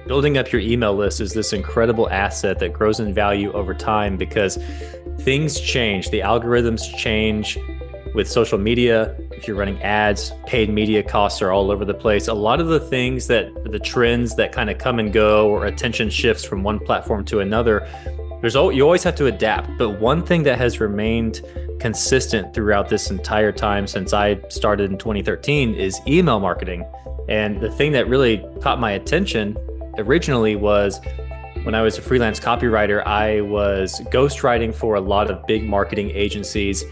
building up your email list is this incredible asset that grows in value over time because things change. The algorithms change with social media. If you're running ads, paid media costs are all over the place. A lot of the things the trends that kind of come and go, or attention shifts from one platform to another, you always have to adapt. But one thing that has remained consistent throughout this entire time since I started in 2013 is email marketing. And the thing that really caught my attention originally was when I was a freelance copywriter, I was ghostwriting for a lot of big marketing agencies.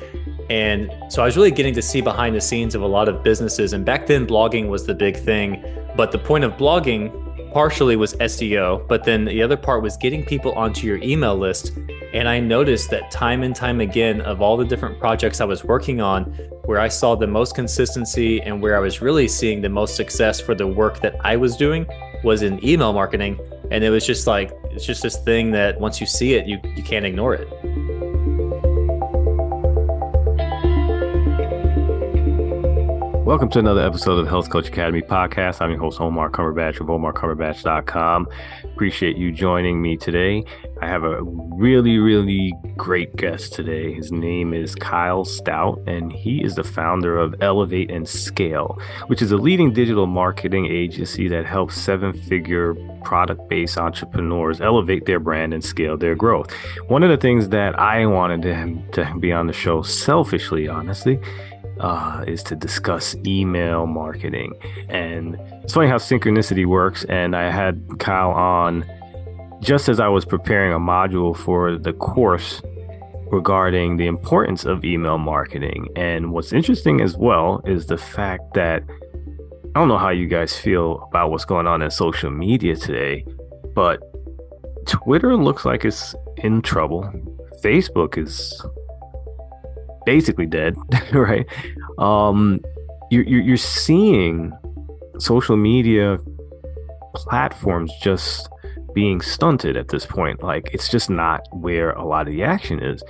And so I was really getting to see behind the scenes of a lot of businesses. And back then, blogging was the big thing. But the point of blogging partially was SEO, but then the other part was getting people onto your email list. And I noticed that time and time again, of all the different projects I was working on, where I saw the most consistency and where I was really seeing the most success for the work that I was doing was in email marketing. And it was just like, it's just this thing that once you see it, you can't ignore it. Welcome to another episode of the Health Coach Academy podcast. I'm your host, Omar Cumberbatch of OmarCumberbatch.com. Appreciate you joining me today. I have a really great guest today. His name is Kyle Stout, and he is the founder of Elevate and Scale, which is a leading digital marketing agency that helps seven-figure product-based entrepreneurs elevate their brand and scale their growth. One of the things that I wanted him to be on the show, selfishly, honestly, is to discuss email marketing. And it's funny how synchronicity works. And I had Kyle on just as I was preparing a module for the course regarding the importance of email marketing. And what's interesting as well is the fact that I don't know how you guys feel about what's going on in social media today, but Twitter looks like it's in trouble. Facebook is basically dead, right? You're seeing social media platforms just being stunted at this point. Like, it's just not where a lot of the action is.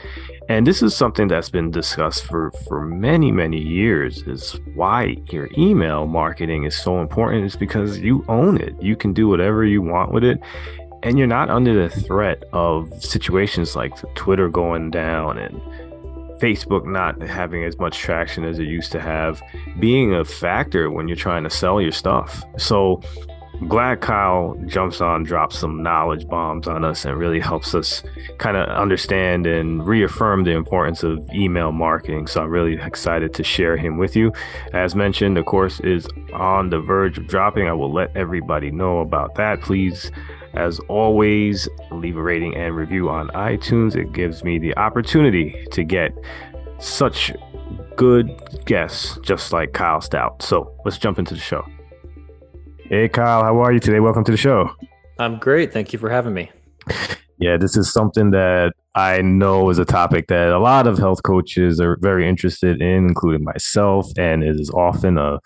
And this is something that's been discussed for many years, is why your email marketing is so important. Is because you own it. You can do whatever you want with it. And you're not under the threat of situations like Twitter going down and Facebook not having as much traction as it used to have, being a factor when you're trying to sell your stuff. So I'm glad Kyle jumps on, drops some knowledge bombs on us, and really helps us kind of understand and reaffirm the importance of email marketing. So I'm really excited to share him with you. As mentioned, the course is on the verge of dropping. I will let everybody know about that. Please, as always, leave a rating and review on iTunes. It gives me the opportunity to get such good guests just like Kyle Stout. So let's jump into the show. Hey, Kyle, how are you today? Welcome to the show. I'm great. Thank you for having me. Yeah, this is something that I know is a topic that a lot of health coaches are very interested in, including myself, and it is often a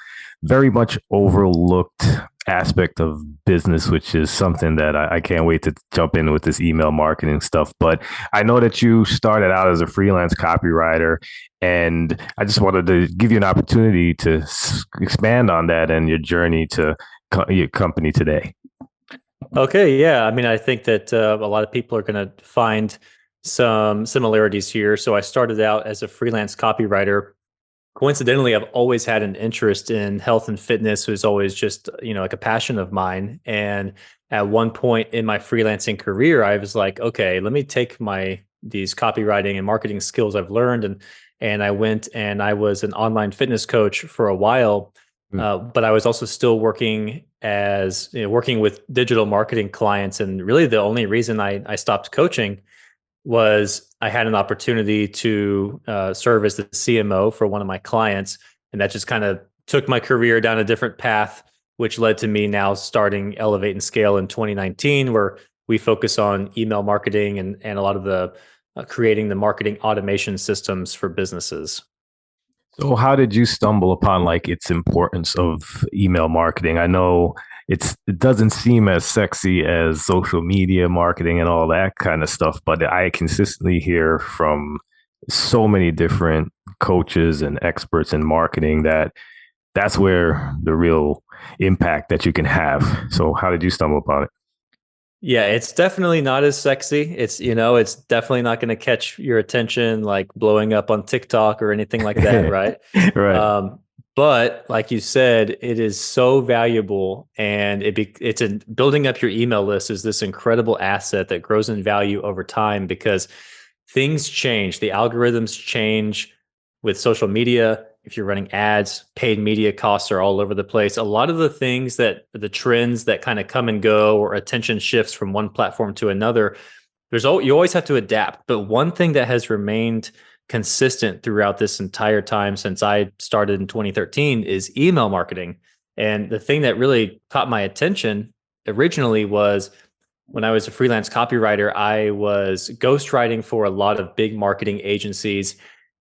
very much overlooked aspect of business, which is something that I can't wait to jump in with this email marketing stuff. But I know that you started out as a freelance copywriter, and I just wanted to give you an opportunity to expand on that and your journey to your company today. Okay, yeah. I mean, I think that a lot of people are going to find some similarities here. So I started out as a freelance copywriter. Coincidentally, I've always had an interest in health and fitness. It was always just, like a passion of mine. And at one point in my freelancing career, I was like, okay, let me take these copywriting and marketing skills I've learned. And I went and I was an online fitness coach for a while. But I was also still working working with digital marketing clients. And really the only reason I stopped coaching was I had an opportunity to serve as the CMO for one of my clients. And that just kind of took my career down a different path, which led to me now starting Elevate and Scale in 2019, where we focus on email marketing and a lot of the creating the marketing automation systems for businesses. So how did you stumble upon its importance of email marketing? I know it doesn't seem as sexy as social media marketing and all that kind of stuff, but I consistently hear from so many different coaches and experts in marketing that that's where the real impact that you can have. So how did you stumble upon it? Yeah, it's definitely not as sexy. It's definitely not going to catch your attention like blowing up on TikTok or anything like that, right? Right. Um, but like you said, it is so valuable, and it's in building up your email list is this incredible asset that grows in value over time because things change. The algorithms change with social media. If you're running ads, paid media costs are all over the place. A lot of the things that the trends that kind of come and go or attention shifts from one platform to another, you always have to adapt. But one thing that has remained consistent throughout this entire time since I started in 2013 is email marketing. And the thing that really caught my attention originally was when I was a freelance copywriter, I was ghostwriting for a lot of big marketing agencies.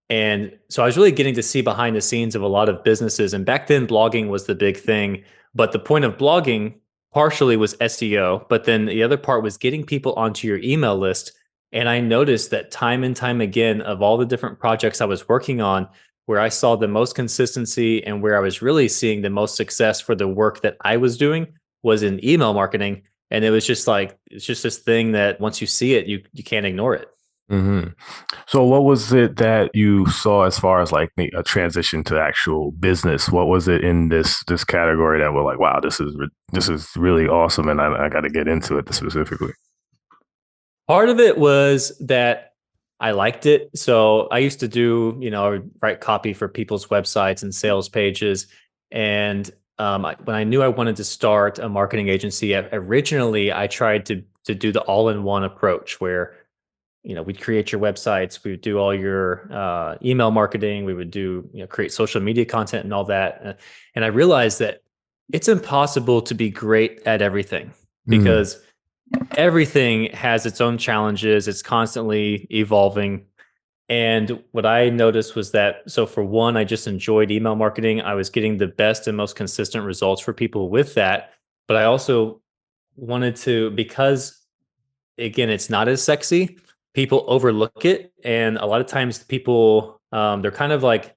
And so I was really getting to see behind the scenes of a lot of businesses. And back then, blogging was the big thing. But the point of blogging partially was SEO, but then the other part was getting people onto your email list. And I noticed that time and time again, of all the different projects I was working on, where I saw the most consistency and where I was really seeing the most success for the work that I was doing was in email marketing. And it was just like, it's just this thing that once you see it, you can't ignore it. hmm So, what was it that you saw as far as like a transition to actual business? What was it in this category that were like, wow, this is really awesome, and I got to get into it specifically? Part of it was that I liked it. So I used to I would write copy for people's websites and sales pages. And when I knew I wanted to start a marketing agency, originally I tried to do the all-in-one approach where we'd create your websites, we would do all your email marketing, we would do create social media content and all that. And I realized that it's impossible to be great at everything Mm-hmm. because everything has its own challenges. It's constantly evolving. And what I noticed was that, so for one, I just enjoyed email marketing. I was getting the best and most consistent results for people with that. But I also wanted to, because again, it's not as sexy, people overlook it. And a lot of times people, they're kind of like,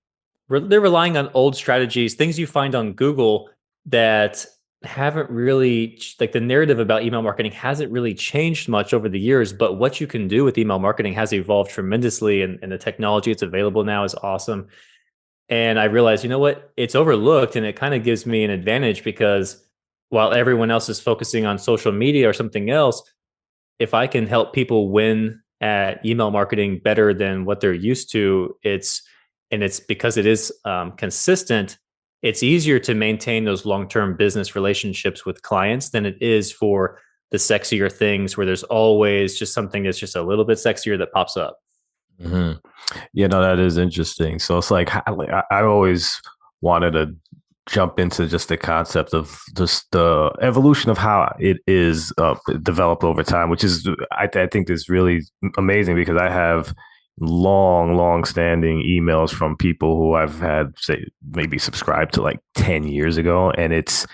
they're relying on old strategies, things you find on Google that haven't really like the narrative about email marketing hasn't really changed much over the years, but what you can do with email marketing has evolved tremendously, and the technology that's available now is awesome. And I realized, you know what, it's overlooked, and it kind of gives me an advantage because while everyone else is focusing on social media or something else, if I can help people win at email marketing better than what they're used to, it's because it is consistent. It's easier to maintain those long-term business relationships with clients than it is for the sexier things where there's always just something that's just a little bit sexier that pops up. hmm Yeah, no, that is interesting. So it's like I always wanted to jump into just the concept of just the evolution of how it is developed over time, which is I think is really amazing because I have long standing emails from people who I've had say maybe subscribed to like 10 years ago, and it's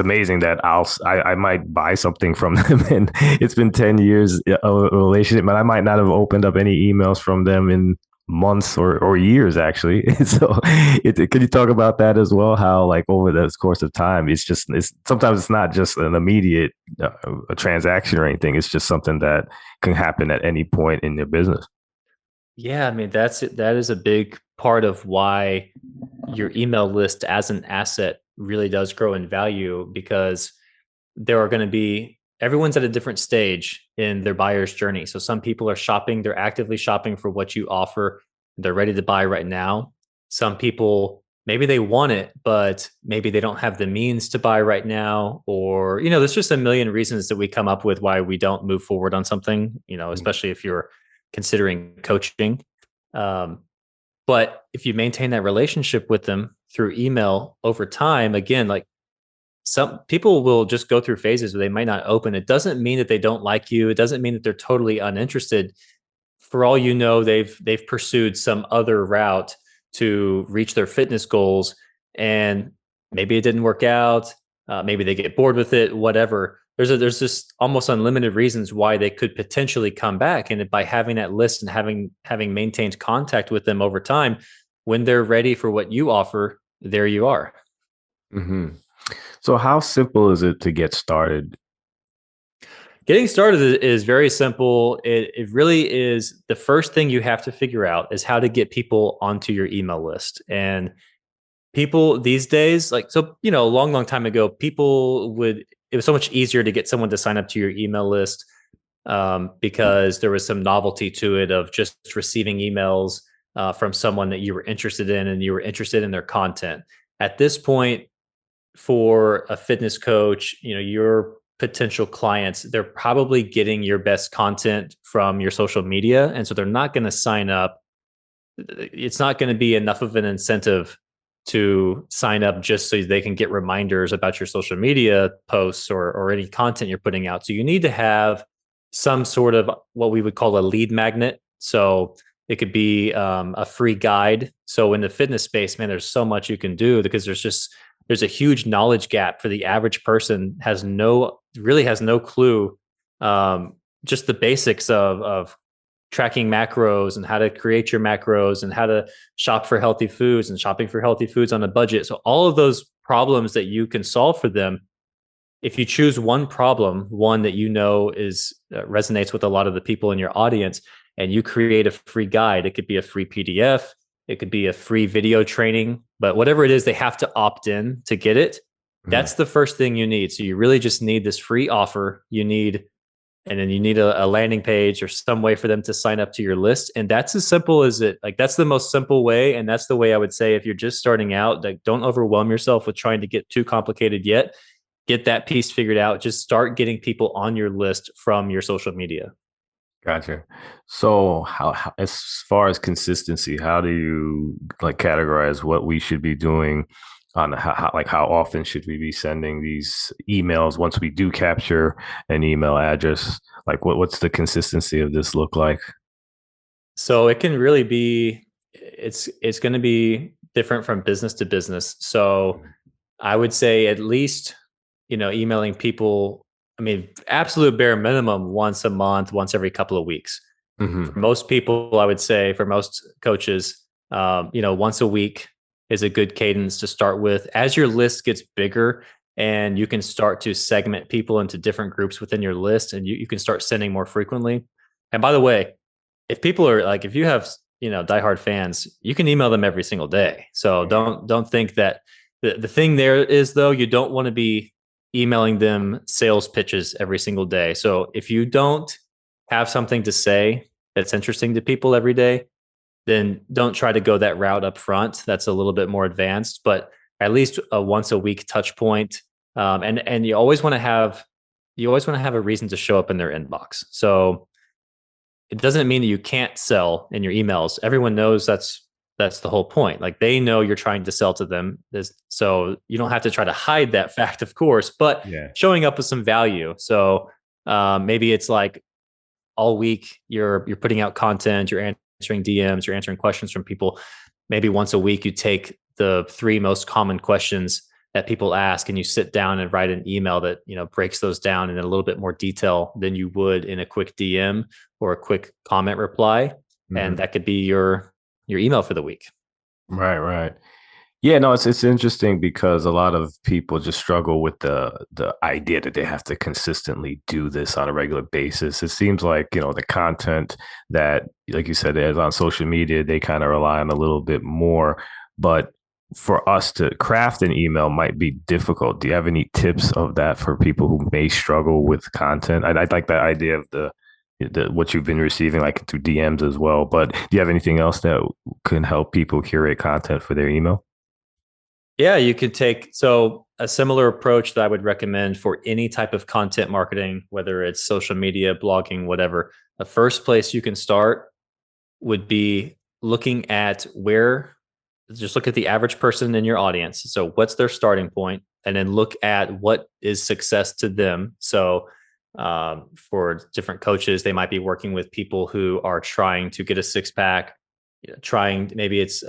amazing that I might buy something from them and it's been 10 years of a relationship, but I might not have opened up any emails from them in months or years actually. So could you talk about that as well? How like over the course of time, it's sometimes it's not just an immediate a transaction or anything. It's just something that can happen at any point in your business. Yeah, I mean that is a big part of why your email list as an asset really does grow in value because there are going to be everyone's at a different stage in their buyer's journey. So some people are shopping, they're actively shopping for what you offer. They're ready to buy right now. Some people maybe they want it, but maybe they don't have the means to buy right now, or there's just a million reasons that we come up with why we don't move forward on something, especially if you're considering coaching. Um, but if you maintain that relationship with them through email over time, again, like some people will just go through phases where they might not open. It doesn't mean that they don't like you. It doesn't mean that they're totally uninterested. For all you know, they've pursued some other route to reach their fitness goals, and maybe it didn't work out. Maybe they get bored with it. Whatever. There's just almost unlimited reasons why they could potentially come back. And by having that list and having maintained contact with them over time, when they're ready for what you offer, there you are. hmm So how simple is it to get started? Getting started is very simple. It really is the first thing you have to figure out is how to get people onto your email list. And people these days, like, so, a long, long time ago, it was so much easier to get someone to sign up to your email list because there was some novelty to it of just receiving emails from someone that you were interested in and you were interested in their content. At this point, for a fitness coach, your potential clients, they're probably getting your best content from your social media. And so they're not going to sign up. It's not going to be enough of an incentive to sign up just so they can get reminders about your social media posts or any content you're putting out. So you need to have some sort of what we would call a lead magnet. So it could be a free guide. So in the fitness space, man, there's so much you can do because there's a huge knowledge gap for the average person really has no clue, just the basics of tracking macros and how to create your macros and how to shop for healthy foods and shopping for healthy foods on a budget. So all of those problems that you can solve for them, if you choose one problem, one that is resonates with a lot of the people in your audience, and you create a free guide, it could be a free PDF, it could be a free video training, but whatever it is, they have to opt in to get it. That's the first thing you need. So you really just need this free offer. And then you need a landing page or some way for them to sign up to your list. And that's as simple as it. Like, that's the most simple way. And that's the way I would say, if you're just starting out, like, don't overwhelm yourself with trying to get too complicated yet. Get that piece figured out. Just start getting people on your list from your social media. Gotcha. So how as far as consistency, how do you like categorize what we should be doing on how often should we be sending these emails once we do capture an email address? Like what's the consistency of this look like? So it can really be, it's going to be different from business to business. So I would say at least, emailing people, I mean, absolute bare minimum once a month, once every couple of weeks. Mm-hmm. For most people, I would say, for most coaches, once a week is a good cadence to start with. As your list gets bigger and you can start to segment people into different groups within your list, and you can start sending more frequently. And by the way, if you have, diehard fans, you can email them every single day. So don't think that the thing there is, though, you don't want to be emailing them sales pitches every single day. So if you don't have something to say that's interesting to people every day, then don't try to go that route up front. That's a little bit more advanced, but at least a once a week touch point. And you always want to have a reason to show up in their inbox. So it doesn't mean that you can't sell in your emails. Everyone knows that's the whole point. Like, they know you're trying to sell to them. So you don't have to try to hide that fact, of course, but showing up with some value. So maybe it's like all week you're putting out content, you're answering DMs, you're answering questions from people. Maybe once a week you take the 3 most common questions that people ask and you sit down and write an email that, breaks those down in a little bit more detail than you would in a quick DM or a quick comment reply. Mm-hmm. And that could be your email for the week. Right. Yeah, no, it's interesting because a lot of people just struggle with the idea that they have to consistently do this on a regular basis. It seems like, the content that, like you said, is on social media, they kind of rely on a little bit more. But for us to craft an email might be difficult. Do you have any tips of that for people who may struggle with content? I like that idea of the what you've been receiving, like through DMs as well. But do you have anything else that can help people curate content for their email? Yeah, you could so a similar approach that I would recommend for any type of content marketing, whether it's social media, blogging, whatever. The first place you can start would be looking at just look at the average person in your audience. So what's their starting point? And then look at what is success to them. So for different coaches, they might be working with people who are trying to get a 6-pack, maybe it's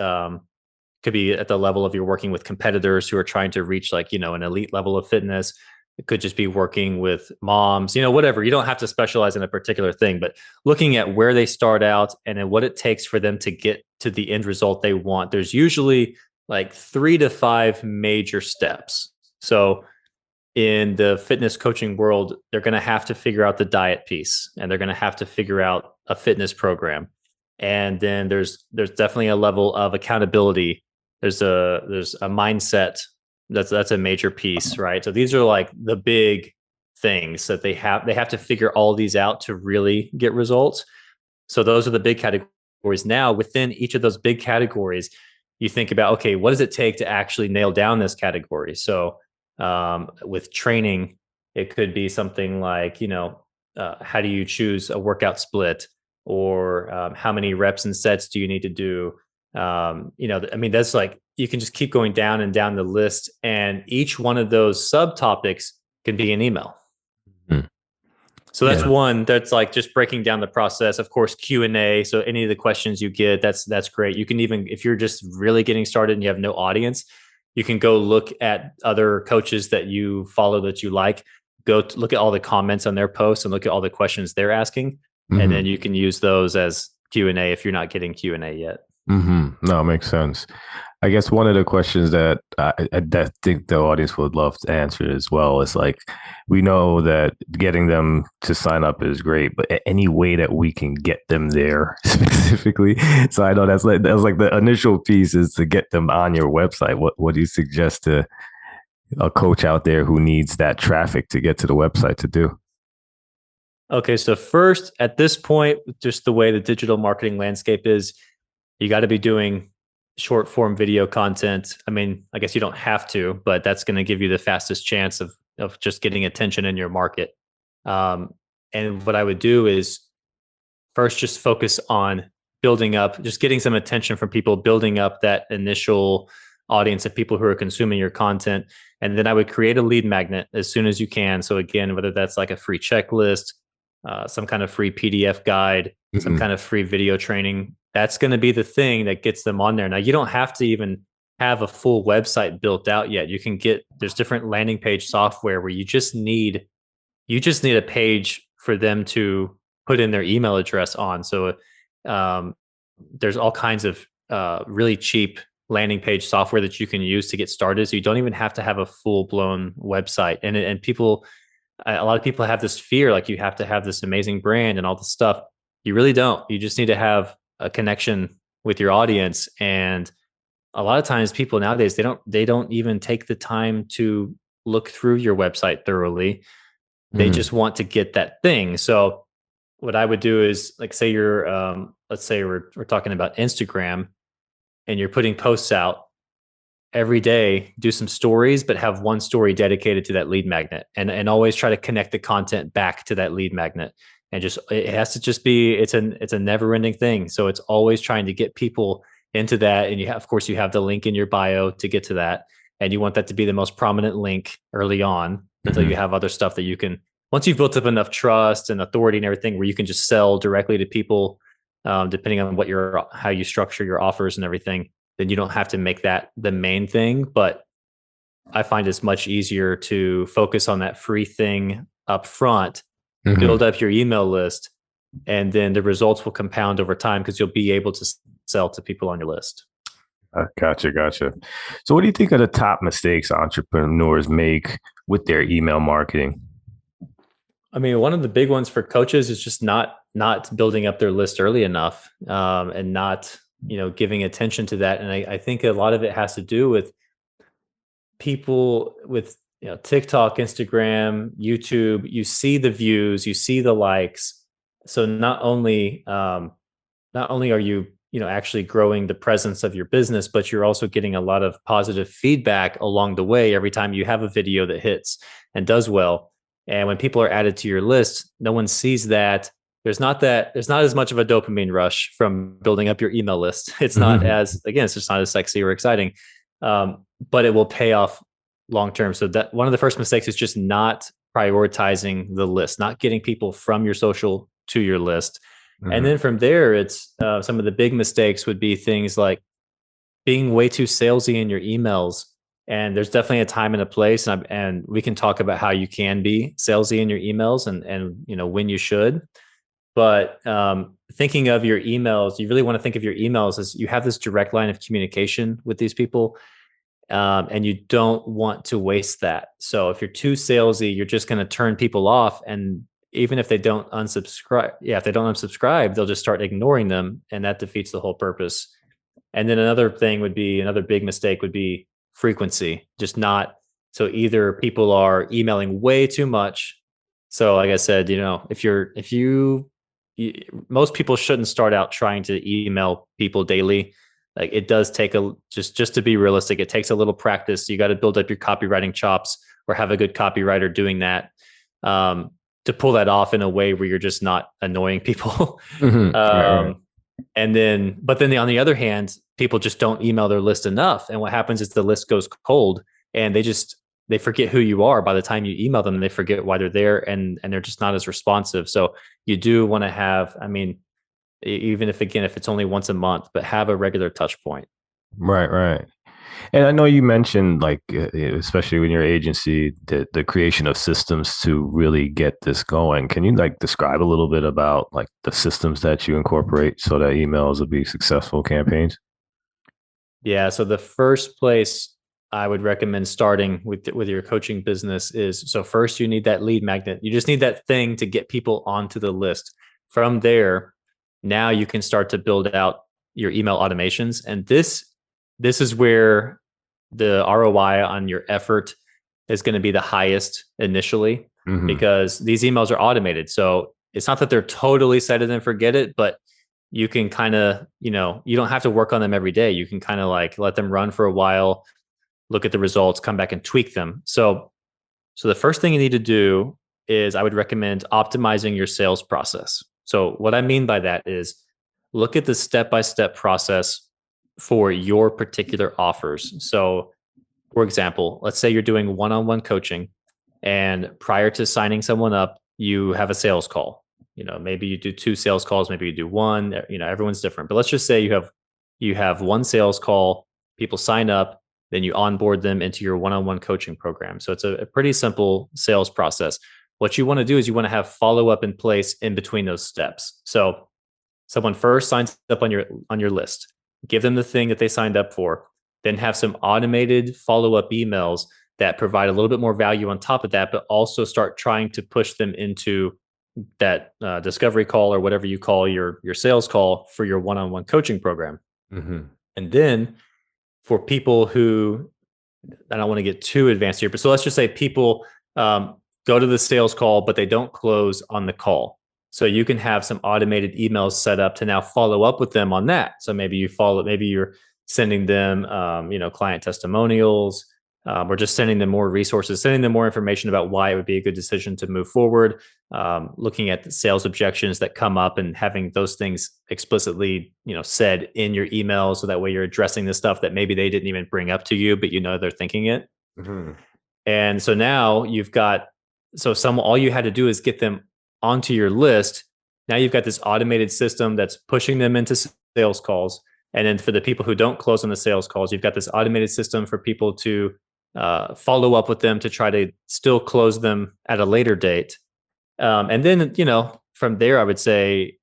could be at the level of you're working with competitors who are trying to reach an elite level of fitness. It could just be working with moms, whatever. You don't have to specialize in a particular thing, but looking at where they start out and then what it takes for them to get to the end result they want. There's usually like 3 to 5 major steps. So in the fitness coaching world, they're going to have to figure out the diet piece, and they're going to have to figure out a fitness program. And then there's definitely a level of accountability. There's a mindset that's a major piece, right? So these are like the big things that they have to figure all these out to really get results. So those are the big categories. Now, within each of those big categories, you think about, okay, what does it take to actually nail down this category? So with training, it could be something like, how do you choose a workout split, or how many reps and sets do you need to do? I mean, that's like, you can just keep going down and down the list, and each one of those subtopics can be an email. Mhm. So that's Yeah. one that's like just breaking down the process. Of course, Q&A. So any of the questions you get, that's great. You can even, if you're just really getting started and you have no audience, you can go look at other coaches that you follow that you like. Look at all the comments on their posts and look at all the questions they're asking, and then Hmm. you can use those as Q&A if you're not getting Q&A yet. No, it makes sense. I guess one of the questions that I think the audience would love to answer as well is like, we know that getting them to sign up is great, but any way that we can get them there specifically. So I know that's like the initial piece is to get them on your website. What do you suggest to a coach out there who needs that traffic to get to the website to do? Okay, so first, at this point, just the way the digital marketing landscape is, you got to be doing short form video content. I mean, I guess you don't have to, but that's going to give you the fastest chance of just getting attention in your market. Um, and what I would do is first just focus on building up, just getting some attention from people, building up that initial audience of people who are consuming your content. And then I would create a lead magnet as soon as you can. So again, whether that's like a free checklist, some kind of free PDF guide, some Hmm. kind of free video training, that's going to be the thing that gets them on there. Now, you don't have to even have a full website built out yet. There's different landing page software where you just need a page for them to put in their email address on. So um, there's all kinds of really cheap landing page software that you can use to get started. So you don't even have to have a full blown website. And people, a lot of people have this fear, like you have to have this amazing brand and all this stuff. You really don't. You just need to have a connection with your audience. And a lot of times people nowadays, they don't even take the time to look through your website thoroughly. They Hmm. just want to get that thing. So what I would do is, like, say you're let's say we're talking about Instagram, and you're putting posts out every day, do some stories, but have one story dedicated to that lead magnet, and always try to connect the content back to that lead magnet. And just, it has to just be, it's a never ending thing. So it's always trying to get people into that. And of course, you have the link in your bio to get to that. And you want that to be the most prominent link early on until you Hmm. have other stuff that you can, once you've built up enough trust and authority and everything, where you can just sell directly to people, depending on how you structure your offers and everything, then you don't have to make that the main thing. But I find it's much easier to focus on that free thing up front, Hmm. build up your email list, and then the results will compound over time because you'll be able to sell to people on your list. Gotcha. So, what do you think are the top mistakes entrepreneurs make with their email marketing? I mean, one of the big ones for coaches is just not building up their list early enough, and not giving attention to that. And I think a lot of it has to do with people with TikTok, Instagram, YouTube. You see the views, you see the likes. So not only are you actually growing the presence of your business, but you're also getting a lot of positive feedback along the way every time you have a video that hits and does well. And when people are added to your list, no one sees that. There's not as much of a dopamine rush from building up your email list. It's not Hmm. as, again, it's just not as sexy or exciting. But it will pay off long term. So that one of the first mistakes is just not prioritizing the list, not getting people from your social to your list. And Hmm. then from there, it's some of the big mistakes would be things like being way too salesy in your emails. And there's definitely a time and a place, and we can talk about how you can be salesy in your emails, and when you should. But thinking of your emails, you really want to think of your emails as you have this direct line of communication with these people. and you don't want to waste that. So if you're too salesy, you're just going to turn people off. And even if they don't unsubscribe, if they don't unsubscribe, they'll just start ignoring them, and that defeats the whole purpose. And then another big mistake would be frequency, just not. So either people are emailing way too much. So like I said, most people shouldn't start out trying to email people daily. Like it does take just to be realistic, it takes a little practice. You got to build up your copywriting chops or have a good copywriter doing that, to pull that off in a way where you're just not annoying people. Right. But then on the other hand, people just don't email their list enough. And what happens is the list goes cold, and they forget who you are by the time you email them, and they forget why they're there, and they're just not as responsive. So you do want to have, I mean, even if it's only once a month, but have a regular touch point. Right. And I know you mentioned like, especially when your agency, the creation of systems to really get this going. Can you like describe a little bit about like the systems that you incorporate so that emails will be successful campaigns? Yeah. So the first place I would recommend starting with your coaching business is, so first you need that lead magnet. You just need that thing to get people onto the list. From there, now you can start to build out your email automations. And this is where the ROI on your effort is going to be the highest initially, because these emails are automated. So it's not that they're totally set it and forget it, but you can kind of, you don't have to work on them every day. You can kind of like let them run for a while, look at the results, come back and tweak them. So the first thing you need to do is, I would recommend optimizing your sales process. So what I mean by that is, look at the step-by-step process for your particular offers. So for example, let's say you're doing one-on-one coaching, and prior to signing someone up, you have a sales call. Maybe you do 2 sales calls, maybe you do 1, everyone's different. But let's just say you have 1 sales call, people sign up, then you onboard them into your one-on-one coaching program. So it's a pretty simple sales process. What you want to do is you want to have follow-up in place in between those steps. So someone first signs up on your list, give them the thing that they signed up for, then have some automated follow-up emails that provide a little bit more value on top of that, but also start trying to push them into that discovery call, or whatever you call your sales call for your one-on-one coaching program. And then for people who, I don't want to get too advanced here, but so let's just say people go to the sales call, but they don't close on the call. So you can have some automated emails set up to now follow up with them on that. So maybe you're sending them, client testimonials, or just sending them more resources, sending them more information about why it would be a good decision to move forward, looking at the sales objections that come up and having those things explicitly, said in your email. So that way you're addressing the stuff that maybe they didn't even bring up to you, but they're thinking it. And so now all you had to do is get them onto your list. Now you've got this automated system that's pushing them into sales calls. And then for the people who don't close on the sales calls, you've got this automated system for people to follow up with them to try to still close them at a later date. And then, from there, I would say,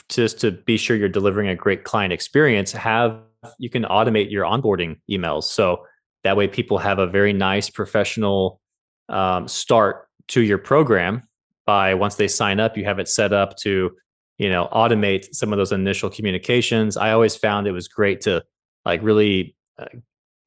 just to be sure you're delivering a great client experience, you can automate your onboarding emails. So that way people have a very nice professional start to your program. Once they sign up, you have it set up to, automate some of those initial communications. I always found it was great to like really,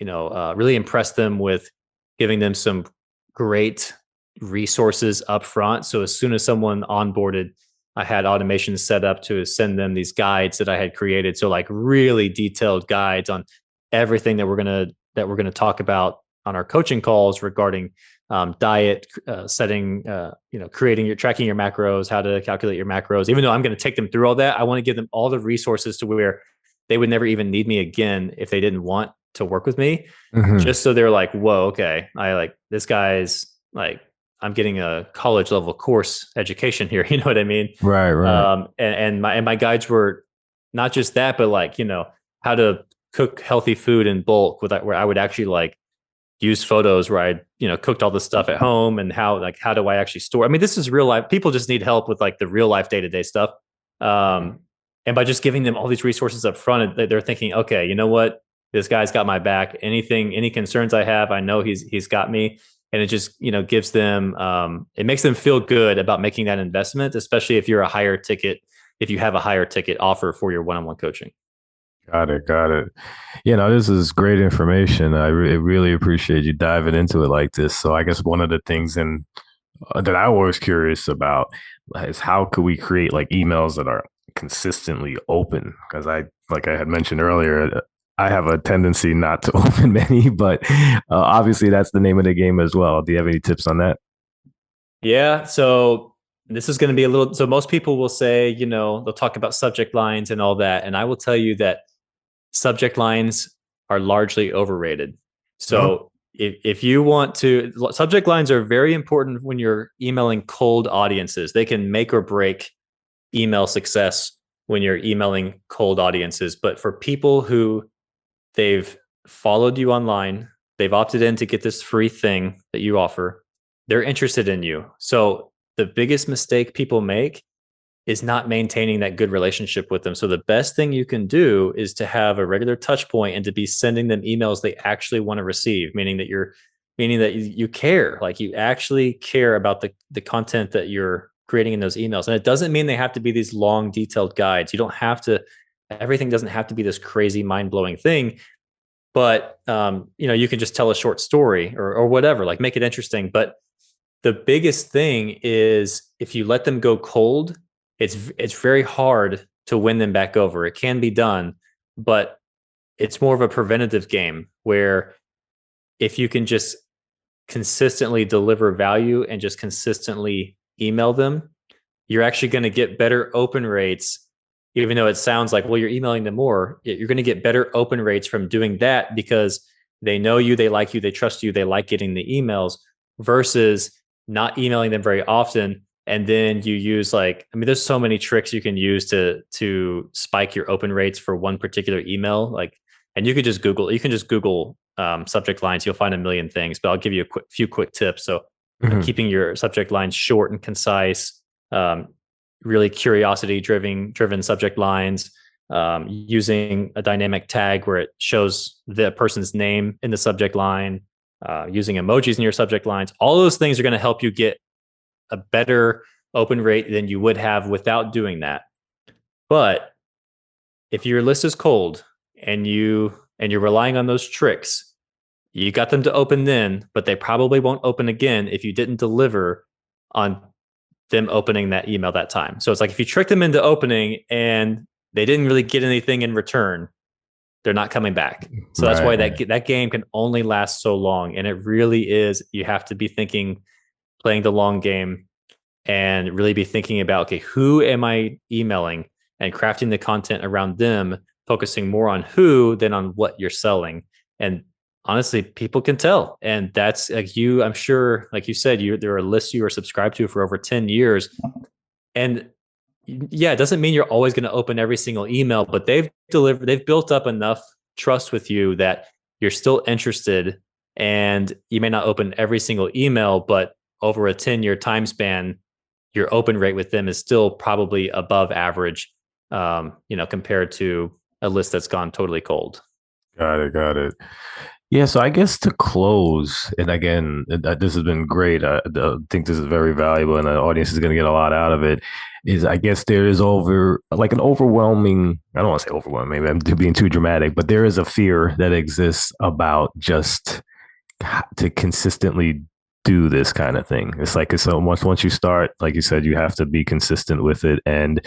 really impress them with giving them some great resources up front. So as soon as someone onboarded, I had automation set up to send them these guides that I had created. So like really detailed guides on everything that we're gonna talk about on our coaching calls regarding diet, setting, tracking your macros, how to calculate your macros. Even though I'm going to take them through all that, I want to give them all the resources to where they would never even need me again if they didn't want to work with me. Just so they're like, whoa, okay, this guy's like, I'm getting a college level course education here. You know what I mean? Right. And my guides were not just that, but like, how to cook healthy food in bulk where I would actually like use photos where I, cooked all this stuff at home, and how do I actually store? I mean, this is real life. People just need help with like the real life day-to-day stuff. And by just giving them all these resources up front, they're thinking, okay, you know what? this guy's got my back. Any concerns I have, I know he's got me. And it just, gives them, it makes them feel good about making that investment, especially if if you have a higher ticket offer for your one-on-one coaching. Got it. Got it. This is great information. Really appreciate you diving into it like this. So I guess one of the things that I was curious about is how could we create like emails that are consistently open? Because like I had mentioned earlier, I have a tendency not to open many, but obviously that's the name of the game as well. Do you have any tips on that? Yeah. So this is going to be so most people will say, they'll talk about subject lines and all that. And I will tell you that subject lines are largely overrated. No. So if you want to, subject lines are very important when you're emailing cold audiences. They can make or break email success when you're emailing cold audiences. But for people who they've followed you online, they've opted in to get this free thing that you offer, they're interested in you. So the biggest mistake people make is not maintaining that good relationship with them. So the best thing you can do is to have a regular touch point and to be sending them emails they actually want to receive, meaning that you care, like you actually care about the content that you're creating in those emails. And it doesn't mean they have to be these long, detailed guides. You don't have to, everything doesn't have to be this crazy, mind-blowing thing. But you can just tell a short story or whatever, like make it interesting. But the biggest thing is if you let them go cold, it's very hard to win them back over. It can be done, but it's more of a preventative game where if you can just consistently deliver value and just consistently email them, you're actually going to get better open rates. Even though it sounds like, well, you're emailing them more, you're going to get better open rates from doing that because they know you, they like you, they trust you, they like getting the emails versus not emailing them very often. And then you use there's so many tricks you can use to spike your open rates for one particular email. And you can just Google subject lines. You'll find a million things, but I'll give you a few quick tips. So Mhm. keeping your subject lines short and concise, really curiosity driven subject lines, using a dynamic tag where it shows the person's name in the subject line, using emojis in your subject lines. All those things are going to help you get a better open rate than you would have without doing that. But if your list is cold and you're relying on those tricks, you got them to open then, but they probably won't open again if you didn't deliver on them opening that email that time. So it's like if you trick them into opening and they didn't really get anything in return, they're not coming back. So that's Right. why that game can only last so long. And it really is, you have to be playing the long game and really be thinking about, okay, who am I emailing and crafting the content around them, focusing more on who than on what you're selling. And honestly, people can tell. And that's I'm sure, like you said, there are lists you are subscribed to for over 10 years. And yeah, it doesn't mean you're always going to open every single email, but they've built up enough trust with you that you're still interested. And you may not open every single email, but over a 10-year time span, your open rate with them is still probably above average, compared to a list that's gone totally cold. Got it. Got it. Yeah, so I guess to close, and again, this has been great. I think this is very valuable, and the audience is going to get a lot out of it. Is I guess there is an overwhelming. I don't want to say overwhelming. Maybe I'm being too dramatic, but there is a fear that exists about just to consistently do this kind of thing. It's like so once you start, like you said, you have to be consistent with it, and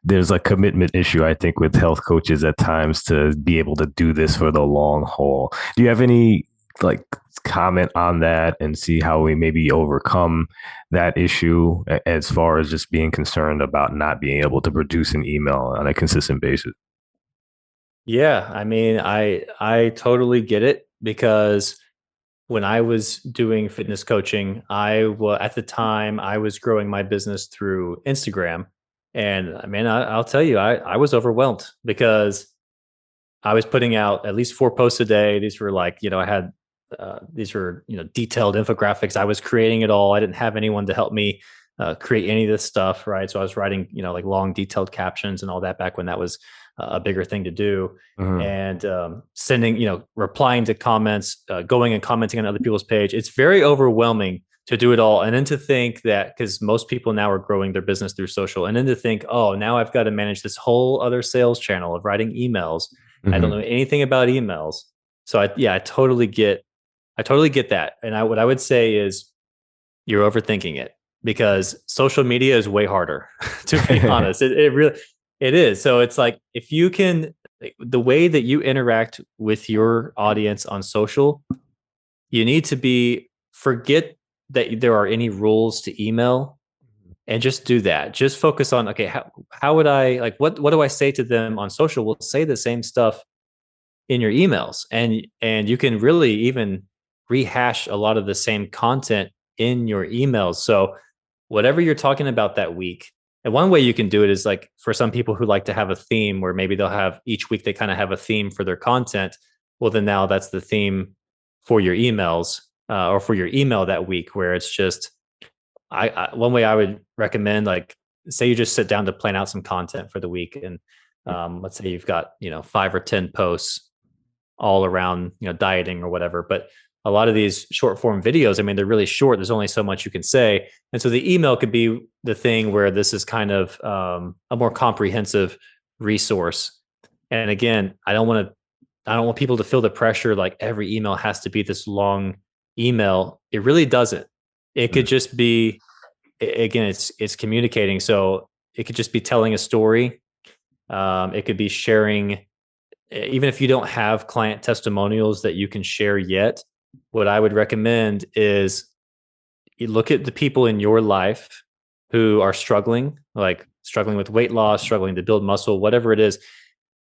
there's a commitment issue, I think, with health coaches at times to be able to do this for the long haul. Do you have any like comment on that and see how we maybe overcome that issue as far as just being concerned about not being able to produce an email on a consistent basis? Yeah, I mean, I totally get it because when I was doing fitness coaching, at the time I was growing my business through Instagram, and I mean, I'll tell you, I was overwhelmed because I was putting out at least 4 posts a day. These were I had these were detailed infographics. I was creating it all. I didn't have anyone to help me create any of this stuff, right? So I was writing, like long detailed captions and all that back when that was a bigger thing to do. Mhm. And sending, replying to comments, going and commenting on other people's page. It's very overwhelming to do it all. And then to think that, because most people now are growing their business through social, and then to think, oh, now I've got to manage this whole other sales channel of writing emails. I don't know Mhm. anything about emails. So I totally get that. And what I would say is you're overthinking it, because social media is way harder, to be honest. It really, it is. So it's like, if you can, like, the way that you interact with your audience on social, you need to forget that there are any rules to email, and just do that. Just focus on, okay, how would I, like, what do I say to them on social? We'll say the same stuff in your emails, and you can really even rehash a lot of the same content in your emails. So whatever you're talking about that week, and one way you can do it is, like, for some people who like to have a theme, where maybe they'll have each week, they kind of have a theme for their content. Well, then now that's the theme for your emails, or for your email that week, where it's just, one way I would recommend, like, say you just sit down to plan out some content for the week, and let's say you've got 5 or 10 posts all around dieting or whatever. But a lot of these short form videos, I mean, they're really short. There's only so much you can say, and so the email could be the thing where this is kind of a more comprehensive resource. And again, I don't want people to feel the pressure like every email has to be this long email. It really doesn't. It could just be, again, it's communicating. So it could just be telling a story. It could be sharing, even if you don't have client testimonials that you can share yet. What I would recommend is you look at the people in your life who are struggling, like struggling with weight loss, struggling to build muscle, whatever it is.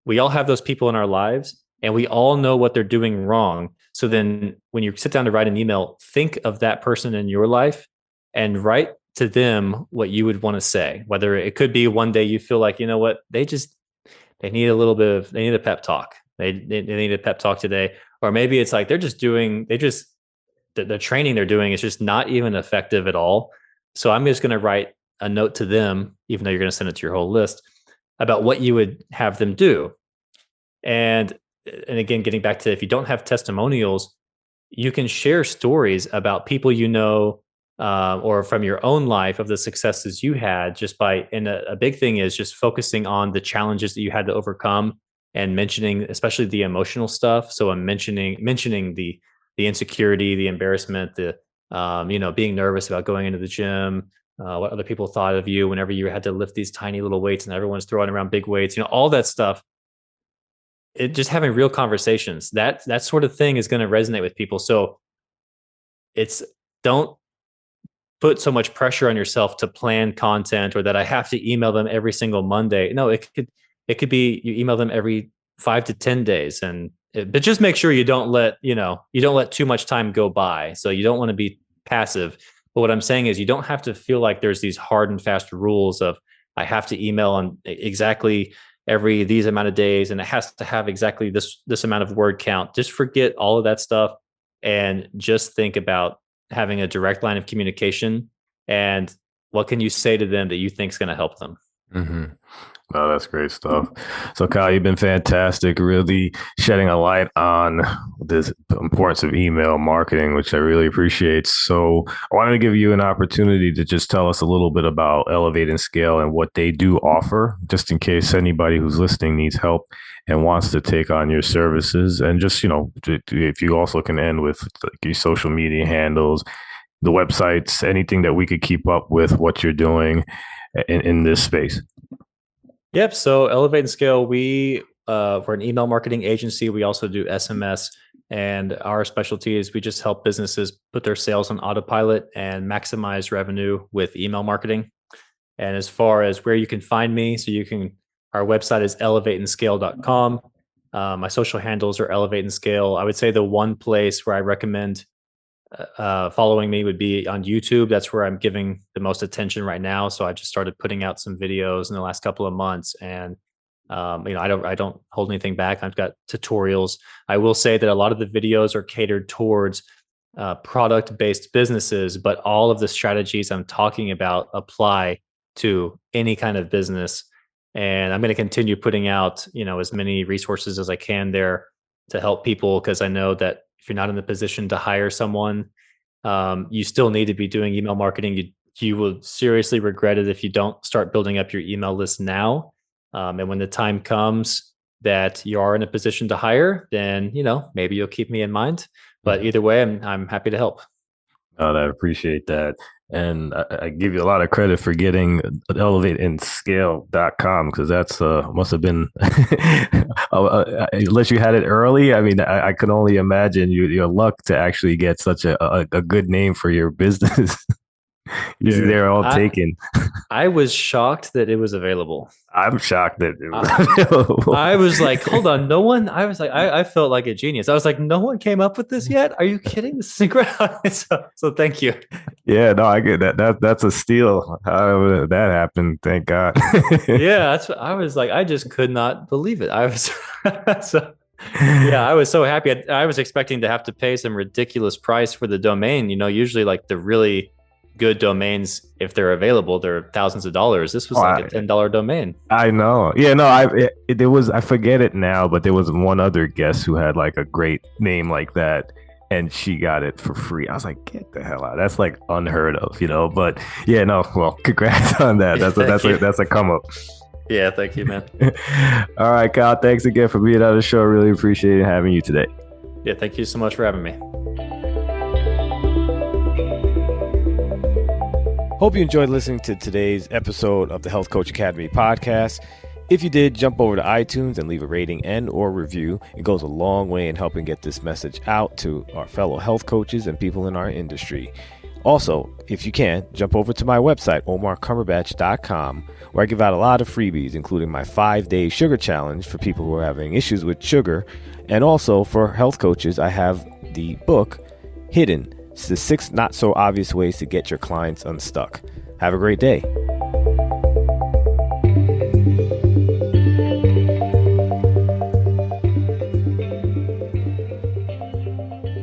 We all have those people in our lives, and we all know what they're doing wrong. So then when you sit down to write an email, think of that person in your life and write to them what you would want to say. Whether it could be one day you feel like, you know what, they need a little bit of, they need a pep talk. They need a pep talk today. Or maybe it's like the training they're doing is just not even effective at all. So I'm just going to write a note to them, even though you're going to send it to your whole list, about what you would have them do. And again, getting back to, if you don't have testimonials, you can share stories about people or from your own life of the successes you had, just by, and a big thing is just focusing on the challenges that you had to overcome, and mentioning especially the emotional stuff. So I'm mentioning the insecurity, the embarrassment, the being nervous about going into the gym, what other people thought of you whenever you had to lift these tiny little weights and everyone's throwing around big weights, all that stuff. It just having real conversations, that sort of thing is going to resonate with people. So it's, don't put so much pressure on yourself to plan content, or that I have to email them every single Monday. No, it could be you email them every 5 to 10 days, but just make sure you don't let too much time go by. So you don't want to be passive. But what I'm saying is, you don't have to feel like there's these hard and fast rules of, I have to email on exactly every these amount of days, and it has to have exactly this amount of word count. Just forget all of that stuff, and just think about having a direct line of communication, and what can you say to them that you think is going to help them. Mm-hmm. Oh, that's great stuff. So, Kyle, you've been fantastic, really shedding a light on this importance of email marketing, which I really appreciate. So, I wanted to give you an opportunity to just tell us a little bit about Elevate and Scale and what they do offer, just in case anybody who's listening needs help and wants to take on your services. And just, if you also can end with like your social media handles, the websites, anything that we could keep up with what you're doing in this space. Yep. So Elevate and Scale, we're an email marketing agency. We also do SMS, and our specialty is we just help businesses put their sales on autopilot and maximize revenue with email marketing. And as far as where you can find me, our website is elevateandscale.com. My social handles are Elevate and Scale. I would say the one place where I recommend following me would be on YouTube. That's where I'm giving the most attention right now. So I just started putting out some videos in the last couple of months, and I don't hold anything back. I've got tutorials. I will say that a lot of the videos are catered towards product-based businesses, but all of the strategies I'm talking about apply to any kind of business. And I'm going to continue putting out, as many resources as I can there to help people, because I know that if you're not in the position to hire someone, you still need to be doing email marketing. You will seriously regret it if you don't start building up your email list now. And when the time comes that you are in a position to hire, then maybe you'll keep me in mind. But either way, I'm happy to help. Oh, I appreciate that. And I give you a lot of credit for getting elevateandscale.com, because that's must have been unless you had it early. I mean, I can only imagine your luck to actually get such a good name for your business. Usually they're all taken. I was shocked that it was available. I'm shocked that it was available. I was like, hold on, no one. I was like, I felt like a genius. I was like, no one came up with this yet. Are you kidding? This is incredible. So thank you. Yeah, no, I get that. That's a steal. However that happened, thank God. Yeah, that's what I was like. I just could not believe it. I was I was so happy. I was expecting to have to pay some ridiculous price for the domain. Usually like the really good domains, if they're available, they're thousands of dollars. This was like a $10 domain. I know. Yeah, no, there was, I forget it now, but there was one other guest who had like a great name like that, and she got it for free. I was like, get the hell out. That's like unheard of, but yeah, no, well, congrats on that. That's a come up. Yeah, thank you, man. All right, Kyle, thanks again for being on the show. Really appreciate having you today. Yeah, thank you so much for having me. Hope you enjoyed listening to today's episode of the Health Coach Academy podcast. If you did, jump over to iTunes and leave a rating and or review. It goes a long way in helping get this message out to our fellow health coaches and people in our industry. Also, if you can, jump over to my website, omarcumberbatch.com, where I give out a lot of freebies, including my 5-day sugar challenge for people who are having issues with sugar. And also for health coaches, I have the book, Hidden. It's the 6 not so obvious ways to get your clients unstuck. Have a great day.